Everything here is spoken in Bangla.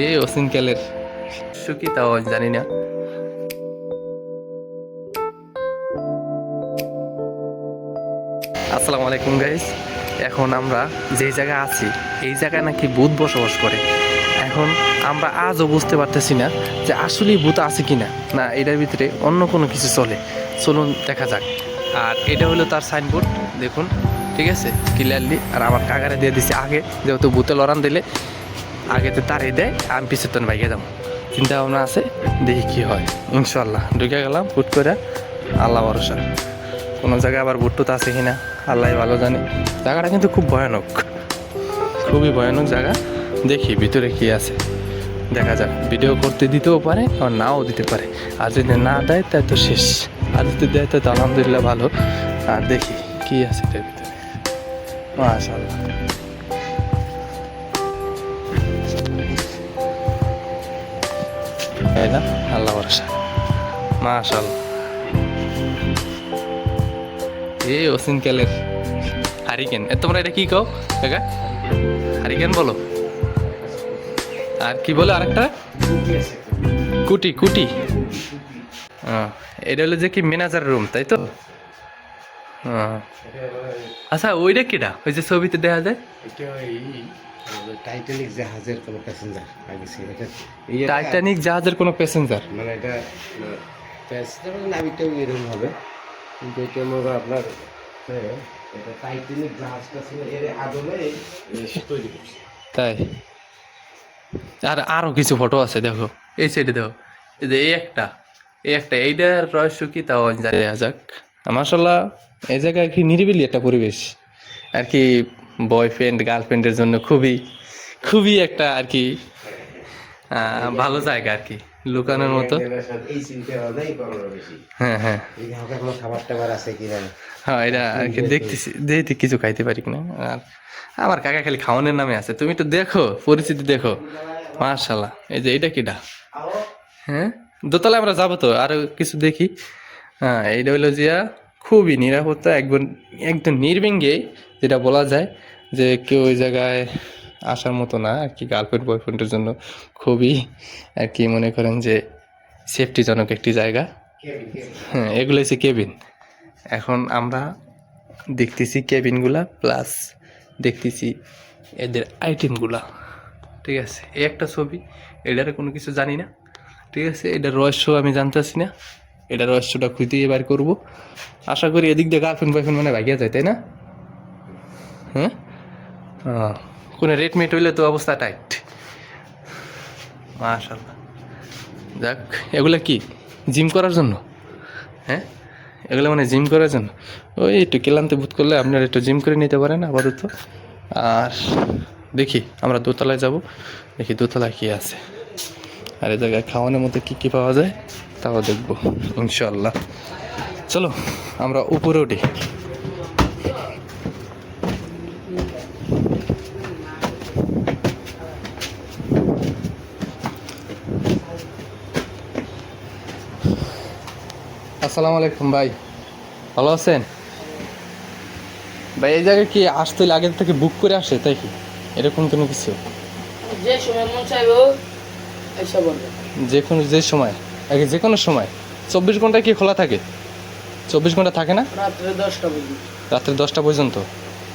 এ অসিনকালের সুখী তাও জানি না। আসসালামু আলাইকুম গাইস। এখন আমরা যেই জায়গায় আছি এই জায়গায় নাকি ভূত বসবাস করে। এখন আমরা আজও বুঝতে পারতেছি না যে আসলেই ভূত আছে কিনা, না এটার ভিতরে অন্য কোনো কিছু চলে। চলুন দেখা যাক। আর এটা হলো তার সাইনবোর্ড, দেখুন ঠিক আছে ক্লিয়ারলি। আর আমার কাকারে দিয়ে দিছে আগে, যেহেতু ভূতে লড়ান দিলে আগেতে তারই দেয়, আমি পিছের তন বাইকে যাবো। চিন্তা ভাবনা আছে, দেখি কি হয়। ইনশাল্লাহ ঢুকে গেলাম হুট করে, আল্লাহ ভরসা। কোনো জায়গায় আবার ভুট্টুত আছে কিনা আল্লাহ ভালো জানে। জায়গাটা কিন্তু খুব ভয়ানক, খুবই ভয়ানক জায়গা। দেখি ভিতরে কি আছে, দেখা যাক। ভিডিও করতে দিতেও পারে আর নাও দিতে পারে। আর যদি না দেয় তাই তো শেষ, আর যদি দেয় তো আলহামদুলিল্লাহ ভালো। আর দেখি কি আছে এটার ভিতরে। মাশাআল্লাহ, তাই না? আল্লাহ ভরসা, মাশাআল্লাহ। এ অসিনকালের হারিকেন। তোমরা এটা কি কও কাকা? হারিকেন বলো। আর কি বলে আরেকটা? কুটি। কুটি। এটা হলো যে কি ম্যানেজার রুম, তাই তো? আচ্ছা ওইটা কিটা, ওই যে ছবিতে দেখা যায় টাইটানিক জাহাজের কোনো প্যাসেঞ্জার টাইটানিক জাহাজের কোনো প্যাসেঞ্জার। মানে এটা প্যাসেঞ্জার মানে নাবিকটাও এরকম হবে, কিন্তু এটা মনে আপনার এটা টাইটানিক জাহাজটা ছিল এর আদলে তৈরি করছে। তাই? আর আরো কিছু ফটো আছে, দেখো এই সাইডে দেখো। এই যে এই একটা এইটার রহস্য কি তাও জানি। দেখা যাক। মাশাআল্লাহ, এই জায়গায় কি নিরিবিলি একটা পরিবেশ আর কি। বয়ফ্রেন্ড গার্লফ্রেন্ডের জন্য খুবই খুবই একটা আর কি ভালো জায়গা আর কি, লুকানোর মতো। এই চিন্তা ভাবনাই করার বেশি। হ্যাঁ হ্যাঁ এই হালকা কোনো খাবার টাবার আছে কিনা। হ্যাঁ, এটা আর কি দেখতেছি, দেখতে কিছু খাইতে পারি কিনা। আর আমার কাকা খালি খাওয়ানোর নামে আছে। তুমি তো দেখো, পরিস্থিতি দেখো। মাশাআল্লাহ, এই যে এটা কিটা? হ্যাঁ, দোতলায় আমরা যাবো তো, আরো কিছু দেখি। হ্যাঁ, এইটা হইলো জিয়া খুবই নিরাপত্তা, একদম একদম নির্বিঘ্নে, যেটা বলা যায় যে কেউ ওই জায়গায় আসার মতো না আর কি। গার্লফ্রেন্ড বয়ফ্রেন্ডের জন্য খুবই আর কি মনে করেন যে সেফটিজনক একটি জায়গা। হ্যাঁ, এগুলো হচ্ছে কেবিন। এখন আমরা দেখতেছি কেবিনগুলা, প্লাস দেখতেছি এদের আইটেমগুলা। ঠিক আছে, এই একটা ছবি, এটার কোনো কিছু জানি না। ঠিক আছে, এটার রহস্য আমি জানতেছি না। এটার রহস্যটা খুঁজে এবার করবো। আশা করি এদিক দিয়ে গার্লফ্রেন্ড বয়ফ্রেন্ড মানে ভাগিয়া যায়, তাই না? হ্যাঁ, কোনো রেটমেট হইলে তো অবস্থা টাইট। মাশাআল্লাহ, যাক। এগুলা কি জিম করার জন্য? হ্যাঁ, এগুলো মানে জিম করার জন্য। ওই একটু ক্লান্তি বোধ করলে আপনারা একটু জিম করে নিতে পারেন আপাতত। আর দেখি আমরা দোতলায় যাব, দেখি দোতলায় কী আছে। আর এই জায়গায় খাওয়ানোর মধ্যে কী কী পাওয়া যায় তাও দেখবো ইনশাল্লাহ। চলো আমরা উপরে উঠি। আসসালামু আলাইকুম ভাই, ভালো আছেন? ভাই এই জায়গায় কি আসতে হলে আগে থেকে বুক করে আসে, তাই কি এরকম কোনো কিছু? যে সময় মন চাইবো এসে বলবে। যে সময় আগে, যে কোনো সময় 24 ঘন্টা কি খোলা থাকে? 24 ঘন্টা থাকে না? রাত্রে 10টা পর্যন্ত। রাত্রে 10টা পর্যন্ত।